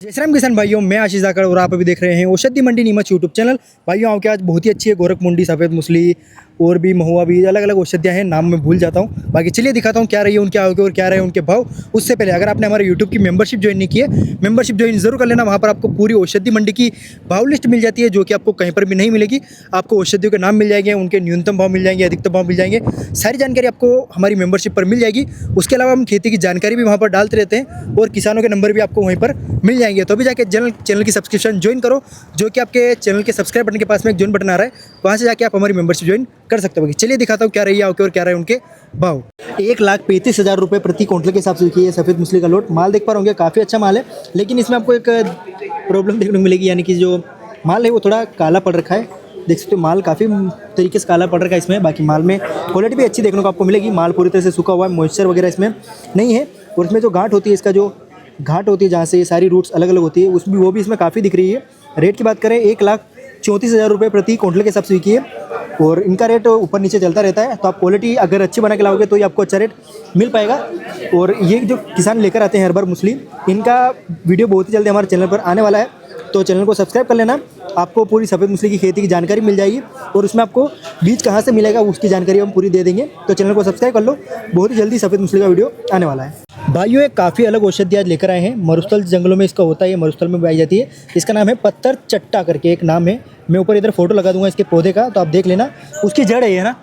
जय श्री राम किसान भाइयों, मैं आशीष जाकर और आप अभी देख रहे हैं औषधि मंडी नीमच यूट्यूब चैनल। भाइयों आपके आज बहुत ही अच्छी है गोरख मुंडी, सफ़ेद मूसली और भी महुआ भी, अलग अलग औषधियाँ हैं, नाम मैं भूल जाता हूँ। बाकी चलिए दिखाता हूँ क्या रही है उनके आगे और क्या रहे उनके भाव। उससे पहले अगर आपने हमारे यूट्यूब की मेंबरशिप ज्वाइन नहीं की है, मेंबरशिप ज्वाइन जरूर कर लेना। वहाँ पर आपको पूरी औषधि मंडी की भाव लिस्ट मिल जाती है, जो कि आपको कहीं पर भी नहीं मिलेगी। आपको औषधियों के नाम मिल जाएंगे, उनके न्यूनतम भाव मिल जाएंगे, अधिकतम भाव मिल जाएंगे, सारी जानकारी आपको हमारी मेंबरशिप पर मिल जाएगी। उसके अलावा हम खेती की जानकारी भी वहाँ पर डालते रहते हैं और किसानों के नंबर भी आपको वहीं पर मिल जाएंगे। तो अभी जाके चैनल की सब्सक्रिप्शन ज्वाइन करो, जो कि आपके चैनल के सब्सक्राइब बटन के पास में एक ज्वाइन बटन आ रहा है, वहाँ से जाके आप हमारी मेंबरशिप ज्वाइन कर सकते हो। चलिए दिखाता हूँ क्या रही है और क्या रहे उनके भाव। 1,35,000 रुपये प्रति क्विंटल के हिसाब से देखिए सफ़ेद मूसली का लोट माल देख पा रहे होंगे, काफ़ी अच्छा माल है। लेकिन इसमें आपको एक प्रॉब्लम देखने को मिलेगी, यानी कि जो माल है वो थोड़ा काला पड़ रखा है। देख सकते हो माल काफ़ी तरीके से काला पड़ रखा है इसमें। बाकी माल में क्वालिटी भी अच्छी देखने को आपको मिलेगी। माल पूरी तरह से सूखा हुआ है, मॉइस्चर वगैरह इसमें नहीं है। और इसमें जो गांठ होती है, इसका जो घाट होती है जहाँ से ये सारी रूट्स अलग अलग होती है, उसमें वो भी इसमें काफ़ी दिख रही है। रेट की बात करें 1,34,000 रुपये प्रति क्विंटल के हिसाब से बिकी है और इनका रेट ऊपर नीचे चलता रहता है। तो आप क्वालिटी अगर अच्छी बना के लाओगे तो ये आपको अच्छा रेट मिल पाएगा। और ये जो किसान लेकर आते हैं हर बार मूसली, इनका वीडियो बहुत ही जल्दी हमारे चैनल पर आने वाला है, तो चैनल को सब्सक्राइब कर लेना। आपको पूरी सफ़ेद मूसली की खेती की जानकारी मिल जाएगी और उसमें आपको बीज कहाँ से मिलेगा उसकी जानकारी हम पूरी दे देंगे। तो चैनल को सब्सक्राइब कर लो, बहुत ही जल्दी सफ़ेद मूसली का वीडियो आने वाला है। भाइयों एक काफ़ी अलग औषधि आज लेकर आए हैं। मरुस्थल जंगलों में इसका होता है, ये मरुस्थल में पाई जाती है। इसका नाम है पत्थर चट्टा करके एक नाम है। मैं ऊपर इधर फोटो लगा दूंगा इसके पौधे का, तो आप देख लेना। उसकी जड़ है ये ना,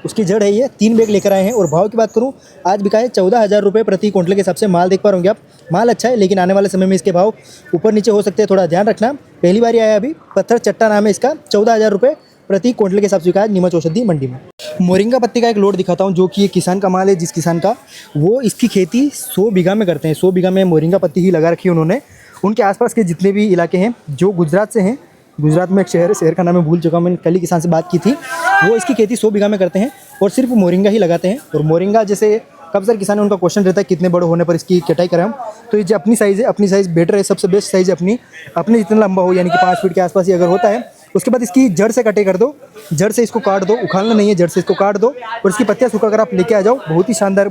उसकी जड़ है ये। 3 बैग लेकर आए हैं। और भाव की बात करूं, आज बिका है 14,000 रुपये प्रति क्विंटल के हिसाब से। माल देख पा रहे होंगे आप, माल अच्छा है, लेकिन आने वाले समय में इसके भाव ऊपर नीचे हो सकते हैं, थोड़ा ध्यान रखना। पहली बार आया अभी, पत्थर चट्टा नाम है इसका। 14,000 रुपये प्रति क्विंटल के हिसाब से बिका है नीमच औषधि मंडी में। मोरिंगा पत्ती का एक लोड दिखाता हूँ, जो कि ये किसान का माल है। जिस किसान का वो इसकी खेती 100 बीघा में करते हैं, 100 बीघा में मोरिंगा पत्ती ही लगा रखी है उन्होंने। उनके आसपास के जितने भी इलाके हैं जो गुजरात से हैं, गुजरात में एक शहर है, शहर का नाम मैं भूल चुका हूँ, मैंने कल ही किसान से बात की थी। वो इसकी खेती 100 बीघा में करते हैं और सिर्फ मोरिंगा ही लगाते हैं। और मोरिंगा जैसे कब सर किसान, उनका क्वेश्चन रहता है कितने बड़े होने पर इसकी कटाई करें हम, तो ये जो अपनी साइज़ है, अपनी साइज़ बेटर है, सबसे बेस्ट साइज़ है अपनी जितना लंबा हो, यानी कि 5 फीट के आसपास ही अगर होता है। उसके बाद इसकी जड़ से कटे कर दो, जड़ से इसको काट दो, उखाड़ना नहीं है, जड़ से इसको काट दो और इसकी पत्तियाँ सूखा कर आप लेके आ जाओ। बहुत ही शानदार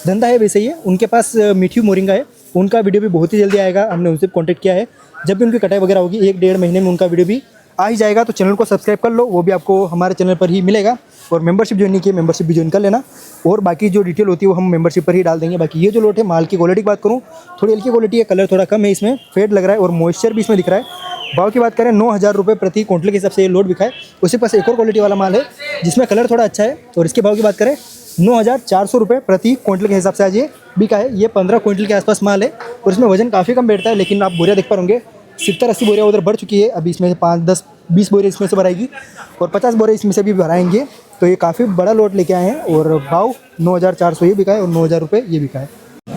धंधा है वैसे ये। उनके पास मीठी मोरिंगा है, उनका वीडियो भी बहुत ही जल्दी आएगा। हमने उनसे कॉन्टैक्ट किया है, जब भी उनकी कटाई वगैरह होगी 1-1.5 महीने में उनका वीडियो भी आ ही जाएगा। तो चैनल को सब्सक्राइब कर लो, वो भी आपको हमारे चैनल पर ही मिलेगा। और मेंबरशिप ज्वाइन नहीं की, मेंबरशिप भी ज्वाइन कर लेना। और बाकी जो डिटेल होती है वो हम मेंबरशिप पर ही डाल देंगे। बाकी ये जो लोट है, माल की क्वालिटी की बात करूँ, थोड़ी हल्की क्वालिटी है, कलर थोड़ा कम है, इसमें फेड लग रहा है और मॉइस्चर भी इसमें दिख रहा है। भाव की बात करें 9,000 रुपये प्रति क्विंटल के हिसाब से ये लोड बिका है। उसके पास एक और क्वालिटी वाला माल है जिसमें कलर थोड़ा अच्छा है, और इसके भाव की बात करें 9,400 रुपये प्रति क्विंटल के हिसाब से आज ये बिका है। ये 15 क्विंटल के आसपास माल है और इसमें वजन काफ़ी कम बैठता है। लेकिन आप बोरियाँ देख पा होंगे, 70-80 बोरियाँ उधर बढ़ चुकी है। अभी इसमें 5-10-20 बोरे इसमें से भराएगी और 50 बोरे इसमें से भी भराएंगे। तो ये काफ़ी बड़ा लोड लेके आए हैं और भाव 9,400 ये बिका है और 9,000 रुपये ये बिका है।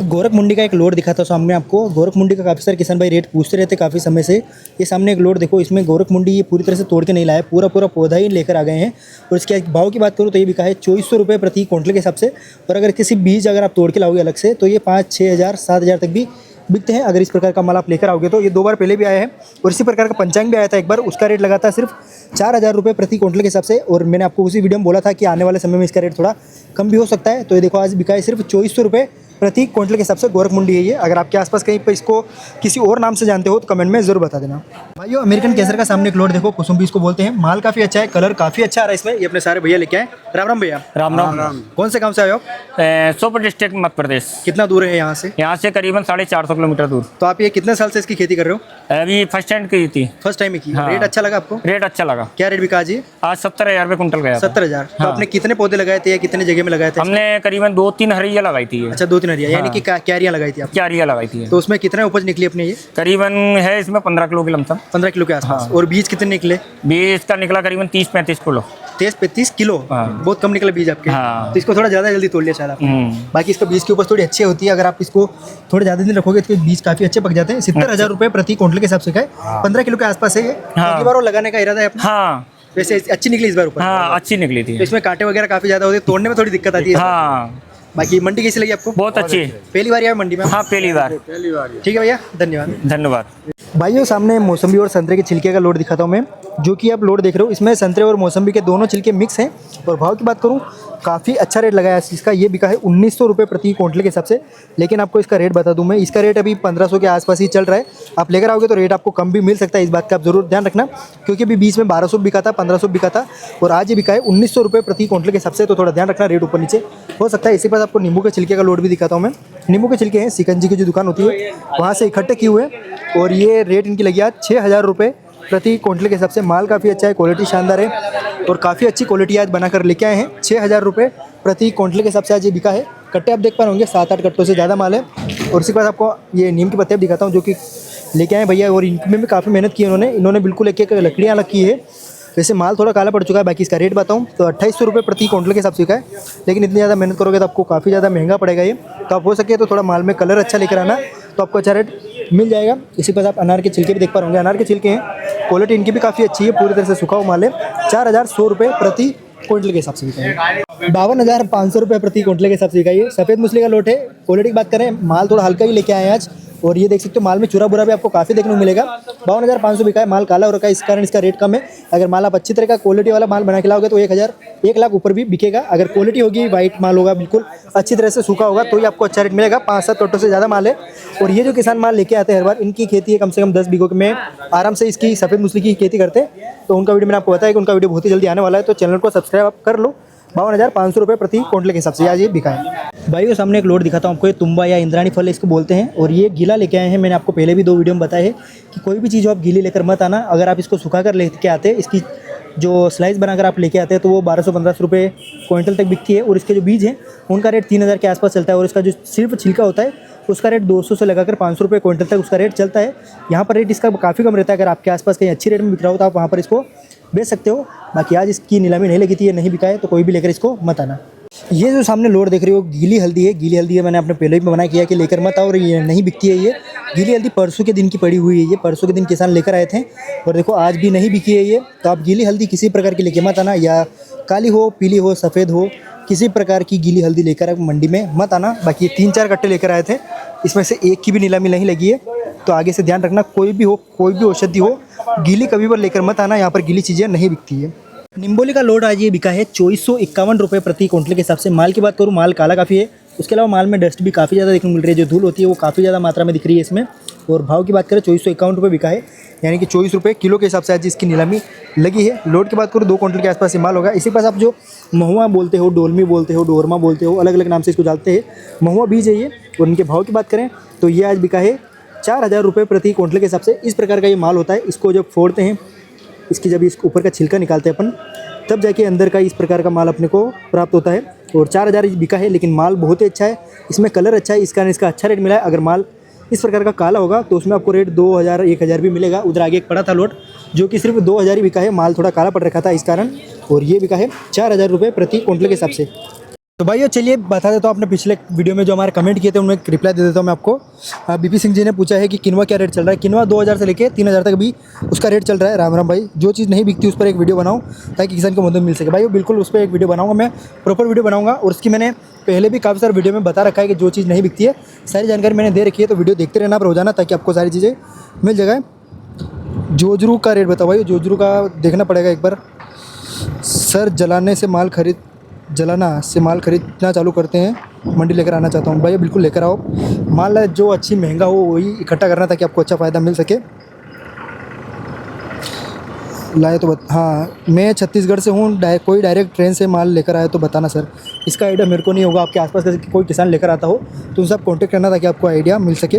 गोरख मुंडी का एक लोड दिखाता हूँ सामने आपको। गोरख मुंडी का काफ़ी सारे किसान भाई रेट पूछते रहते काफ़ी समय से। ये सामने एक लोड देखो, इसमें गोरख मुंडी ये पूरी तरह से तोड़ के नहीं लाया, पूरा पौधा ही लेकर आ गए हैं। और इसके भाव की बात करूँ तो ये बिका है 2,400 रुपये प्रति क्विंटल के हिसाब से। और अगर किसी बीज अगर आप तोड़ के लाओगे अलग से, तो ये 5-6 हज़ार 7 हज़ार तक भी बिकते हैं। अगर इस प्रकार का माल आप लेकर आओगे तो ये 2 बार पहले भी आया है। और इसी प्रकार का पंचांग भी आया था एक बार, उसका रेट लगा था सिर्फ 4,000 रुपये प्रति क्विंटल के हिसाब से। और मैंने आपको उसी वीडियो में बोला था कि आने वाले समय में इसका रेट थोड़ा कम भी हो सकता है। तो ये देखो आज बिका है सिर्फ 2,400 रुपये प्रति क्विंटल के हिसाब से। गोरख मुंडी है ये। अगर आपके आसपास कहीं पर इसको किसी और नाम से जानते हो तो कमेंट में जरूर बता देना। भाइयों अमेरिकन केसर का सामने एक लोड देखो, कुसुम भी इसको बोलते हैं। माल काफ़ी अच्छा है, कलर काफ़ी अच्छा आ रहा है इसमें। ये अपने सारे भैया लेके आए। राम राम भैया। राम राम। कौन से गाँव से आए हो? सोपोर डिस्ट्रिक्ट मध्य प्रदेश। कितना दूर है यहाँ से? यहाँ से करीबन 450 किलोमीटर दूर। तो आप ये कितने साल से इसकी खेती कर रहे हो? अभी फर्स्ट टाइम की थी। फर्स्ट टाइम ही की। हाँ। रेट अच्छा लगा आपको? रेट अच्छा लगा। क्या रेट बिका जी? आज 70,000 रुपये कुंटल गया था। 70,000। तो आपने कितने पौधे लगाए थे या कितने जगह में लगाए थे? हमने करीबन 2-3 हरिया लगाई थी। अच्छा 2-3 हरिया, यानी कि क्यारियाँ लगाई थी आप? क्यारियाँ लगाई थी। तो उसमें कितना उपज निकली अपने? ये करीबन है इसमें 15 किलो की लमसम। 15 किलो के आसपास। और बीज कितने निकले? बीज का निकला करीबन 30-35 किलो। 30-35 किलो? बहुत कम निकले बीज आपके। हाँ। तो इसको थोड़ा ज़्यादा जल्दी तोड़ लिया शायद आपने। बाकी इसका बीज की उपज थोड़ी अच्छी होती है, अगर आप इसको थोड़े ज़्यादा दिन रखोगे तो बीज काफ़ी अच्छे पक जाते हैं। 70,000 रुपये प्रति क्विंटल के हिसाब से है। 15 किलो के आसपास है ये। अगली बार वो लगाने का इरादा है अपना? हाँ वैसे अच्छी निकली इस बार ऊपर? हाँ अच्छी निकली थी। तो इसमें कांटे वगैरह काफ़ी ज़्यादा होते हैं, तोड़ने में थोड़ी दिक्कत आती है। हाँ। बाकी मंडी कैसी लगी आपको? बहुत अच्छी। पहली बार आया मंडी में? हाँ पहली बार। ठीक है भैया, धन्यवाद। धन्यवाद। भाइयों सामने मौसम्बी और संतरे के छिलके का लोड दिखाता हूँ मैं, जो कि आप लोड देख रहे हो इसमें संतरे और मौसम्बी के दोनों छिलके मिक्स हैं। और भाव की बात करूँ काफ़ी अच्छा रेट लगाया है इसका, ये बिका है 1900 रुपये प्रति क्विंटल के हिसाब से। लेकिन आपको इसका रेट बता दूं मैं, इसका रेट अभी 1500 के आसपास ही चल रहा है। आप लेकर आओगे तो रेट आपको कम भी मिल सकता है, इस बात का आप जरूर ध्यान रखना, क्योंकि अभी बीच में 1200 बिका था, 1500 बिका था और आज ये बिका है 1900 रुपये प्रति क्विंटल के हिसाब से। तो थोड़ा ध्यान रखना, रेट ऊपर नीचे हो सकता है। इसी पास आपको नींबू के छिलके का लोड भी दिखाता हूँ मैं। नींबू के छिलके हैं सिकंजी की जो दुकान होती है वहाँ से इकट्ठे किए हुए हैं और ये रेट इनकी लगी आज 6000 रुपये प्रति क्विंटल के हिसाब से। माल काफ़ी अच्छा है, क्वालिटी शानदार है और काफ़ी अच्छी क्वालिटी आज बनाकर लेके आए हैं। 6000 रुपये प्रति क्विंटल के हिसाब से आज ये बिका है। कट्टे आप देख पा रहे होंगे 7-8 कट्टों से ज़्यादा माल है। और इसके बाद आपको ये नीम की पत्ते दिखाता हूँ जो कि लेके आए भैया, और इनमें भी काफ़ी मेहनत की है इन्होंने बिल्कुल एक एक लकड़ियाँ अलग की है। वैसे माल थोड़ा काला पड़ चुका है। बाकी इसका रेट बताऊँ तो 2800 रुपये प्रति क्विंटल के हिसाब से बिका है, लेकिन इतनी ज़्यादा मेहनत करोगे तो आपको काफ़ी ज़्यादा महंगा पड़ेगा ये। तो आप हो सके तो थोड़ा माल में कलर अच्छा लेकर आना, तो आपको अच्छा रेट मिल जाएगा। इसी पास आप अनार के छिलके भी देख पा रहे होंगे, अनार के छिलके हैं, क्वालिटी इनकी भी काफ़ी अच्छी है, पूरी तरह से सूखा हुआ माल है। 4100 रुपये प्रति क्विंटल के हिसाब से बिका है। 52,500 रुपये प्रति क्विंटल के हिसाब से बिका है। सफ़ेद मूसली का लोट है। क्वालिटी की बात करें, माल थोड़ा हल्का ही लेके आए हैं आज, और ये देख सकते हो माल में चूरा बुरा भी आपको काफ़ी देखने को मिलेगा। 52,500 बिका है। माल काला हो रखा है, इस कारण इसका रेट कम है। अगर माल आप अच्छी तरह का क्वालिटी वाला माल बना के लाओगे तो 1 लाख ऊपर भी बिकेगा। अगर क्वालिटी होगी, वाइट माल होगा, बिल्कुल अच्छी तरह से सूखा होगा, तो ही आपको अच्छा रेट मिलेगा। 5-7 कट्टों से ज़्यादा माल है। और ये जो किसान माल लेके आते हैं हर बार, इनकी खेती है कम से कम 10 बीघों में आराम से इसकी सफ़ेद मूसली की खेती करते हैं। तो उनका वीडियो मैंने आपको बताया कि उनका वीडियो बहुत ही जल्दी आने वाला है, तो चैनल को सब्सक्राइब आप कर लो। 52,500 रुपये प्रति क्विंटल के हिसाब से आज ये बिका है। भाई को सामने एक लोड दिखाता हूँ आपको, ये तुम्बा या इंद्राणी फल इसको बोलते हैं, और ये गीला लेके आए हैं। मैंने आपको पहले भी 2 वीडियो में बताया है कि कोई भी चीज़ आप गीली लेकर मत आना। अगर आप इसको सुखा कर लेके आते हैं, इसकी जो स्लाइस बनाकर आप लेके आते हैं, तो वो 1200-1500 रुपये क्विंटल तक बिकती है। और इसके जो बीज हैं उनका रेट 3000 के आसपास चलता है, और इसका जो सिर्फ छिलका होता है उसका रेट 200 से लगाकर 500 रुपये क्विंटल तक उसका रेट चलता है। यहाँ पर रेट इसका काफ़ी कम रहता है। अगर आपके आसपास कहीं अच्छी रेट में बिक रहा हो तो आप वहाँ पर इसको बेच सकते हो। बाकी आज इसकी नीलामी नहीं लगी थी, ये नहीं बिका है, तो कोई भी लेकर इसको मत आना। ये जो सामने लोड देख रहे हो गीली हल्दी है। गीली हल्दी है, मैंने अपने पहले भी मना किया कि लेकर मत आओ, और ये नहीं बिकती है। ये गीली हल्दी परसों के दिन की पड़ी हुई है। ये परसों के दिन किसान लेकर आए थे, और देखो आज भी नहीं बिकी है ये। तो आप गीली हल्दी किसी प्रकार की लेके मत आना, या काली हो, पीली हो, सफ़ेद हो, किसी प्रकार की गीली हल्दी लेकर आप मंडी में मत आना। बाकी 3-4 कट्टे लेकर आए थे, इसमें से एक की भी नीलामी नहीं लगी है। तो आगे से ध्यान रखना, कोई भी हो, कोई भी औषधि हो, गीली कभी पर लेकर मत आना। यहाँ पर गीली चीज़ें नहीं बिकती है। निम्बोली का लोड आज ये बिका है 2451 रुपये प्रति क्विंटल के हिसाब से। माल की बात करूँ, माल काला काफ़ी है। उसके अलावा माल में डस्ट भी काफ़ी ज़्यादा देखने को मिल रही है, जो धूल होती है वो काफ़ी ज़्यादा मात्रा में दिख रही है इसमें। और भाव की बात करें 2451 रुपये बिका है, यानी कि 24 रुपये किलो के हिसाब से आज इसकी नीलामी लगी है। लोड की बात करूँ 2 क्विंटल के आसपास ये माल होगा। इसी पास आप जो महुआ बोलते हो, डोलमी बोलते हो, डोरमा बोलते हो, अलग अलग नाम से इसको जानते हैं, महुआ बीज है ये। और इनके भाव की बात करें तो ये आज बिका है 4000 रुपये प्रति क्विंटल के हिसाब से। इस प्रकार का ये माल होता है। इसको जब फोड़ते हैं, इसकी जब इस ऊपर का छिलका निकालते हैं अपन, तब जाके अंदर का इस प्रकार का माल अपने को प्राप्त होता है। और 4000 बिका है, लेकिन माल बहुत ही अच्छा है, इसमें कलर अच्छा है, इस कारण इसका अच्छा रेट मिला है। अगर माल इस प्रकार का काला होगा तो उसमें आपको रेट 2000-1000 भी मिलेगा। उधर आगे एक पड़ा था लोट जो कि सिर्फ 2000 ही बिका है, माल थोड़ा काला पड़ रखा था इस कारण, और ये बिका है 4000 रुपये प्रति क्विंटल के हिसाब से। तो भाइयों चलिए बता देता हूँ, आपने पिछले वीडियो में जो हमारे कमेंट किए थे उनमें रिप्लाई दे देता हूँ मैं आपको। बीपी सिंह जी ने पूछा है कि किनवा क्या रेट चल रहा है। किनवा 2000 से लेके 3000 तक भी उसका रेट चल रहा है। राम राम भाई, जो चीज़ नहीं बिकती उस पर एक वीडियो बनाऊँ ताकि किसान को मदद मिल सके। भाई बिल्कुल उस पर एक वीडियो बनाऊँगा, मैं प्रॉपर वीडियो बनाऊँगा। और उसकी मैंने पहले भी काफ़ी सारे वीडियो में बता रखा है कि जो चीज़ नहीं बिकती है, सारी जानकारी मैंने दे रखी है। तो वीडियो देखते रहना आप रोजाना, ताकि आपको सारी चीज़ें मिल जाए। जोजरू का रेट बताओ भाई, जोजरू का देखना पड़ेगा एक बार। सर जलाना से माल खरीदना चालू करते हैं, मंडी लेकर आना चाहता हूँ। भाई बिल्कुल लेकर आओ माल, जो अच्छी महंगा हो वही इकट्ठा करना ताकि आपको अच्छा फ़ायदा मिल सके। लाए तो हाँ, मैं छत्तीसगढ़ से हूँ, कोई डायरेक्ट ट्रेन से माल लेकर आए तो बताना सर। इसका आइडिया मेरे को नहीं होगा। आपके आसपास कोई किसान लेकर आता हो तो उनसे आप कॉन्टैक्ट करना ताकि आपको आइडिया मिल सके।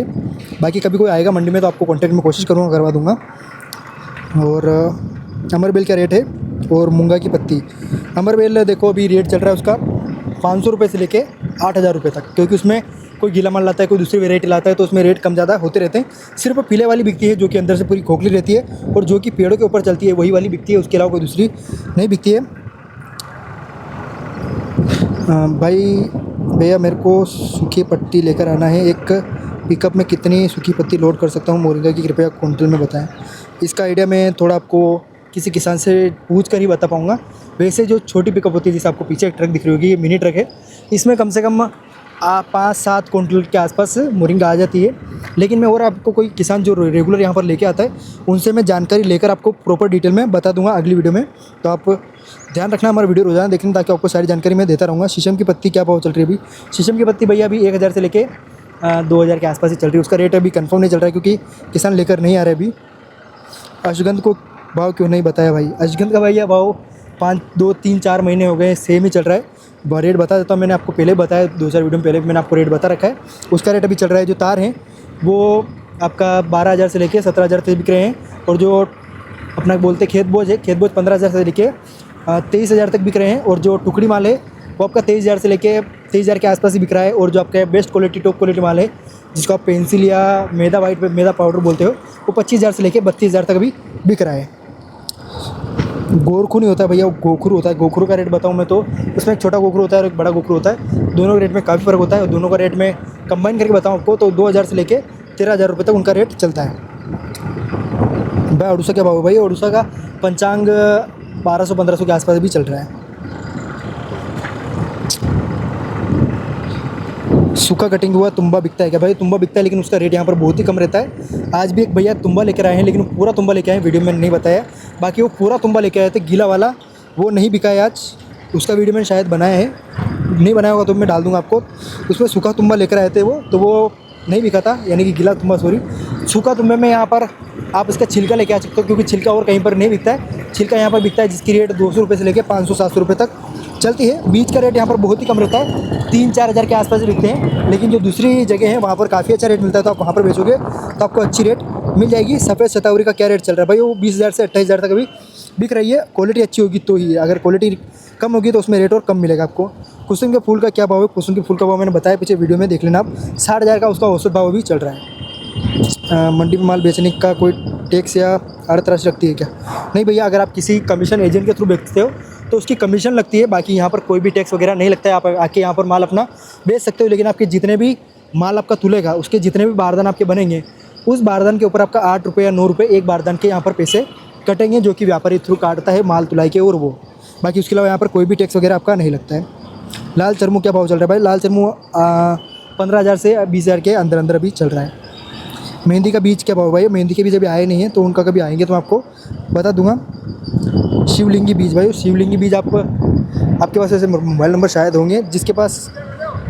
बाकी कभी कोई आएगा मंडी में तो आपको कॉन्टैक्ट में कोशिश करूँगा, करवा दूँगा। और अमरबेल का रेट है, और मूंगा की पत्ती। अमरबेल देखो अभी रेट चल रहा है उसका 500 रुपये से लेके 8000 रुपये तक, क्योंकि उसमें कोई गीला माल लाता है, कोई दूसरी वेराइटी लाता है, तो उसमें रेट कम ज़्यादा होते रहते हैं। सिर्फ पीले वाली बिकती है जो कि अंदर से पूरी खोखली रहती है, और जो कि पेड़ों के ऊपर चलती है वही वाली बिकती है। उसके अलावा कोई दूसरी नहीं बिकती है। भैया मेरे को सूखी पत्ती लेकर आना है। एक पिकअप में कितनी सूखी पत्ती लोड कर सकता हूँ मोरिंगा की, कृपया क्विंटल में बताएं। इसका आइडिया मैं थोड़ा आपको किसी किसान से पूछ कर ही बता पाऊँगा। वैसे जो छोटी पिकअप होती है, जैसे आपको पीछे एक ट्रक दिख रही होगी, ये मिनी ट्रक है। इसमें कम से कम 5-7 कुंटल के आसपास मोरिंगा आ जाती है। लेकिन मैं और आपको कोई किसान जो रेगुलर यहाँ पर लेके आता है उनसे मैं जानकारी लेकर आपको प्रॉपर डिटेल में बता दूंगा अगली वीडियो में। तो आप ध्यान रखना हमारा वीडियो रोजाना देखना, ताकि आपको सारी जानकारी मैं देता रहूँगा। शीशम की पत्ती क्या भाव चल रही है अभी? शीशम की पत्ती भैया अभी 1000 से लेके 2000 के आसपास ही चल रही है। उसका रेट अभी कंफर्म नहीं चल रहा है क्योंकि किसान लेकर नहीं आ रहे अभी। अश्वगंध को भाव क्यों नहीं बताया भाई? अश्वगंध का भैया भाव 2-3-4 महीने हो गए सेम ही चल रहा है। रेट बता देता हूँ, मैंने आपको पहले बताया 2-4 वीडियो में पहले मैंने आपको रेट बता रखा है। उसका रेट अभी चल रहा है, जो तार हैं वो आपका 12000 से लेके 17000 तक बिक रहे हैं। और जो अपना बोलते खेत बोझ है, खेत बोझ 15000 से लेके 23000 तक बिक रहे हैं। और जो टुकड़ी माल है वो आपका 23000 से लेके 23000 के आसपास ही बिक रहा है। और जो आपका बेस्ट क्वालिटी टॉप क्वालिटी माल है जिसको आप पेंसिल या मैदा वाइट मैदा पाउडर बोलते हो, वो 25000 से लेके 32000 तक भी बिक रहा है। गोरखू नहीं होता भैया, वो गोखरू होता है। गोखरू का रेट बताऊँ मैं तो उसमें एक छोटा गोखरू होता है और एक बड़ा गोखरू होता है। दोनों के रेट में काफ़ी फ़र्क होता है। और दोनों का रेट में कंबाइन करके बताऊँ आपको तो 2000 से लेके 13000 रुपये तक उनका रेट चलता है। भाई अड़ूसा क्या भाव है भाई? अड़ूसा का पंचांग 1200-1500 के आसपास भी चल रहा है। सूखा कटिंग हुआ तुम्बा बिकता है क्या भाई? तुम्बा बिकता है लेकिन उसका रेट यहाँ पर बहुत ही कम रहता है। आज भी एक भैया तुम्बा लेकर आए हैं, लेकिन पूरा तुम्बा लेके आए हैं, वीडियो में नहीं बताया। बाकी वो पूरा तुम्बा लेके आए थे गीला वाला, वो नहीं बिका है आज। उसका वीडियो मैंने शायद बनाया है, नहीं बनाया होगा तो मैं डाल दूँगा आपको। उसमें सूखा तुम्बा लेकर आए थे वो, तो वो नहीं बिका था, यानी कि गीला तुम्बा सॉरी। सूखा तुम्बे में यहाँ पर आप इसका छिलका लेके आ सकते हो, क्योंकि छिलका और कहीं पर नहीं बिकता है। छिलका यहाँ पर बिकता है जिसकी रेट 200 रुपये से लेकर 500-700 रुपये तक चलती है। बीज का रेट यहाँ पर बहुत ही कम रहता है, 3-4 हज़ार के आसपास बिकते हैं। लेकिन जो दूसरी जगह है वहाँ पर काफ़ी अच्छा रेट मिलता है, तो आप वहाँ पर बेचोगे तो आपको अच्छी रेट मिल जाएगी। सफ़ेद शतावरी का क्या रेट चल रहा है भाई? वो 20000 से 28000 तक अभी बिक रही है। क्वालिटी अच्छी होगी तो ही, अगर क्वालिटी कम होगी तो उसमें रेट और कम मिलेगा आपको। कुसुम के फूल का क्या भाव है? कुसुम के फूल का भाव मैंने बताया पीछे वीडियो में, देख लेना आप। 60000 का उसका औसत भाव भी चल रहा है। मंडी में माल बेचने का कोई टैक्स या अर्थ राशि लगती है क्या? नहीं भैया, अगर आप किसी कमीशन एजेंट के थ्रू बेचते हो तो उसकी कमीशन लगती है, बाकी यहाँ पर कोई भी टैक्स वगैरह नहीं लगता है। आप आके यहाँ पर माल अपना बेच सकते हो, लेकिन आपके जितने भी माल आपका तुलेगा उसके जितने भी बारदान आपके बनेंगे, उस बारदान के ऊपर आपका 8 रुपये या 9 रुपये एक बारदान के यहाँ पर पैसे कटेंगे, जो कि व्यापारी थ्रू काटता है माल तुलाई के। और वो बाकी उसके अलावा यहाँ पर कोई भी टैक्स वगैरह आपका नहीं लगता है। लाल चरमू क्या भाव चल रहा है भाई? लाल चरमू 15000 से 20000 के अंदर अंदर अभी चल रहा है। मेहंदी का बीज क्या भाव भाई? मेहंदी के बीज अभी आए नहीं हैं, तो उनका कभी आएंगे तो मैं आपको बता दूंगा। शिवलिंगी बीज भाई, शिवलिंगी बीज आपके पास ऐसे मोबाइल नंबर शायद होंगे, जिसके पास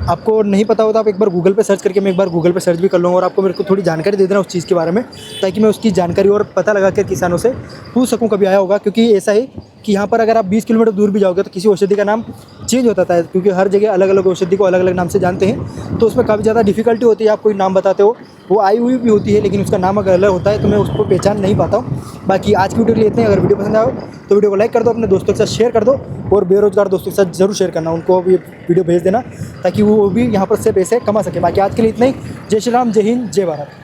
आपको नहीं पता होता आप एक बार गूगल पे सर्च करके, मैं एक बार गूगल पे सर्च भी कर लूँगा और आपको मेरे को थोड़ी जानकारी दे देना उस चीज़ के बारे में, ताकि मैं उसकी जानकारी और पता लगा कर किसानों से पूछ सकूँ कभी आया होगा। क्योंकि ऐसा है कि यहाँ पर अगर आप 20 किलोमीटर दूर भी जाओगे तो किसी औषधि का नाम चेंज होता है, क्योंकि हर जगह अलग अलग औषधि को अलग अलग नाम से जानते हैं। तो उसमें काफ़ी ज़्यादा डिफिकल्टी होती है। आप कोई नाम बताते हो, वो आई हुई भी होती है, लेकिन उसका नाम अगर अलग होता है तो मैं उसको पहचान नहीं पाता हूँ। बाकी आज की वीडियो के लिए इतने। अगर वीडियो पसंद आए तो वीडियो को लाइक कर दो, अपने दोस्तों के साथ शेयर कर दो, और बेरोजगार दोस्तों के साथ जरूर शेयर करना, उनको भी वीडियो भेज देना ताकि वो भी यहाँ पर से पैसे कमा सके। बाकी आज के लिए इतना ही। जय श्री राम, जय हिंद, जय भारत।